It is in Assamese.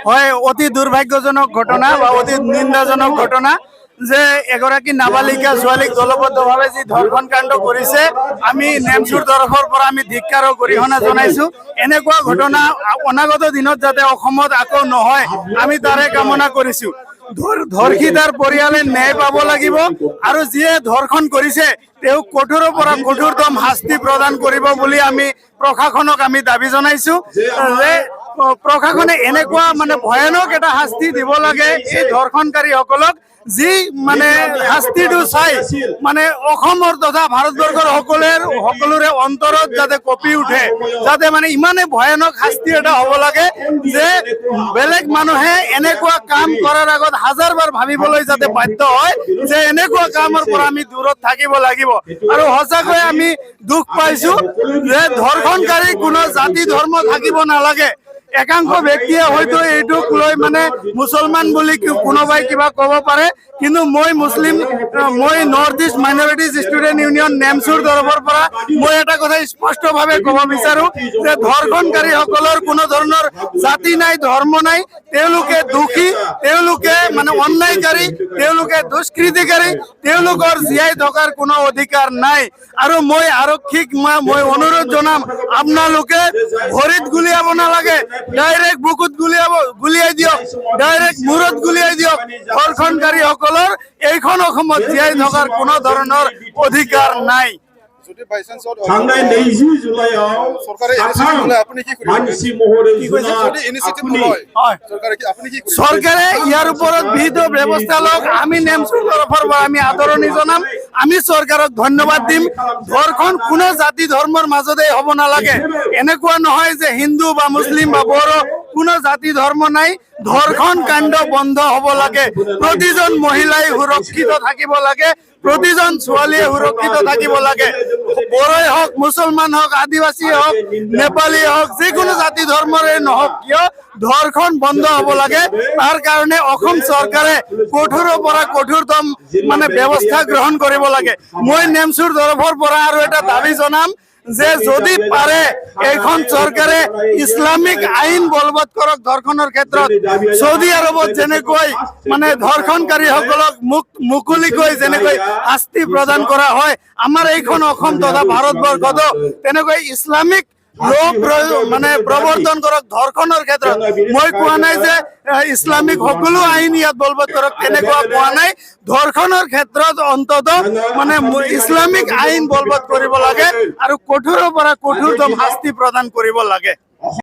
হয়, অতি দুৰ্ভাগ্যজনক ঘটনা বা অতি নিন্দাজনক ঘটনা যে এগৰাকী নাবালিকা ছোৱালীক দলবদ্ধভাৱে যি ধৰ্ষণ কাণ্ড কৰিছে। আমি নেমচুৰ তৰফৰ পৰা আমি ধিক্কাৰ আৰু গৰিহণা জনাইছো। এনেকুৱা ঘটনা অনাগত দিনত যাতে অসমত আকৌ নহয়, আমি তাৰে কামনা কৰিছো। ধৰ্ষিতাৰ পৰিয়ালে ন্যায় পাব লাগিব আৰু যিয়ে ধৰ্ষণ কৰিছে তেওঁক কঠোৰৰ পৰা কঠোৰতম শাস্তি প্ৰদান কৰিব বুলি আমি প্ৰশাসনক আমি দাবী জনাইছো যে প্ৰশাসনে এনেকুৱা মানে ভয়ানক এটা শাস্তি দিব লাগে এই ধৰ্ষণকাৰীসকলক, যি মানে শাস্তিটো চাই মানে অসমৰ তথা ভাৰতবৰ্ষৰ সকলোৰে অন্তৰত যাতে কঁপি উঠে, যাতে মানে ইমানে ভয়ানক শাস্তি এটা হ'ব লাগে যে বেলেগ মানুহে এনেকুৱা কাম কৰাৰ আগত হাজাৰবাৰ ভাবিবলৈ যাতে বাধ্য হয় যে এনেকুৱা কামৰ পৰা আমি দূৰত থাকিব লাগিব। আৰু সঁচাকৈ আমি দুখ পাইছো যে ধৰ্ষণকাৰী কোনো জাতি ধৰ্ম থাকিব নালাগে। একাংশ ব্যক্তিয়ে হয়তো এইটোক লৈ মানে মুছলমান বুলি কোনোবাই কিবা ক'ব পাৰে, কিন্তু মই নৰ্থ ইষ্ট মাইনৰিটিজ ষ্টুডেণ্ট ইউনিয়ন নেমচুৰ তৰফৰ পৰা মই এটা কথা স্পষ্টভাৱে ক'ব বিচাৰো যে ধৰ্ষণকাৰীসকলৰ কোনো ধৰণৰ জাতি নাই, ধৰ্ম নাই। তেওঁলোকে দোষী, তেওঁলোকে মানে অন্যায়কাৰী, তেওঁলোকে দুষ্কৃতিকাৰী, তেওঁলোকৰ জীয়াই থকাৰ কোনো অধিকাৰ নাই। আৰু মই আৰক্ষীক মই অনুৰোধ জনাম, আপোনালোকে ভৰিত গুলিয়াব নালাগে, ডাইৰেক্ট বুকুত গুলিয়াই দিয়ক, ডাইৰেক্ট মূৰত গুলিয়াই দিয়ক। ধৰ্ষণকাৰীসকলৰ এইখন অসমত জীয়াই থকাৰ কোনো ধৰণৰ অধিকাৰ নাই। চৰকাৰে ইয়াৰ ওপৰত বিহিত ব্যৱস্থা লওক। আমি নেমচুৰ তৰফৰ পৰা আমি আদৰণি জনাম, আমি চৰকাৰক ধন্যবাদ দিম। ধৰ্ষণ কোনো জাতি ধৰ্মৰ মাজতে হ'ব নালাগে। এনেকুৱা নহয় যে হিন্দু বা মুছলিম বা বড়ো কোনো জাতি ধৰ্ম নাই। ধৰ্ষণ কাণ্ড বন্ধ হ'ব লাগে। প্ৰতিজন মহিলাই সুৰক্ষিত থাকিব লাগে, প্ৰতিজন ছোৱালীয়ে সুৰক্ষিত থাকিব লাগে। বড়োই হওক, মুছলমান হওক, আদিবাসী হওক, নেপালী হওক, যিকোনো জাতি ধৰ্মৰে নহওক কিয় ধৰ্ষণ বন্ধ হ'ব লাগে। তাৰ কাৰণে অসম চৰকাৰে কঠোৰৰ পৰা কঠোৰতম মানে ব্যৱস্থা গ্ৰহণ কৰিব লাগে। মই নেমচুৰ তৰফৰ পৰা আৰু এটা দাবী জনাম যে যদি পাৰে এইখন চৰকাৰে ইছলামিক আইন বলবৎ কৰক ধৰ্ষণৰ ক্ষেত্ৰত। চৌদি আৰবত যেনেকৈ মানে ধৰ্ষণকাৰীসকলক মুকলিকৈ যেনেকৈ শাস্তি প্ৰদান কৰা হয়, আমাৰ এইখন অসম তথা ভাৰতবৰ্ষতো তেনেকৈ ইছলামিক মানে প্ৰৱৰ্তন কৰক ধৰ্ষণৰ ক্ষেত্ৰত। মই কোৱা নাই যে ইছলামিক সকলো আইন ইয়াত বলবৎ কৰক, তেনেকুৱা কোৱা নাই। ধৰ্ষণৰ ক্ষেত্ৰত অন্তত মানে ইছলামিক আইন বলবৎ কৰিব লাগে আৰু কঠোৰৰ পৰা কঠোৰতম শাস্তি প্ৰদান কৰিব লাগে।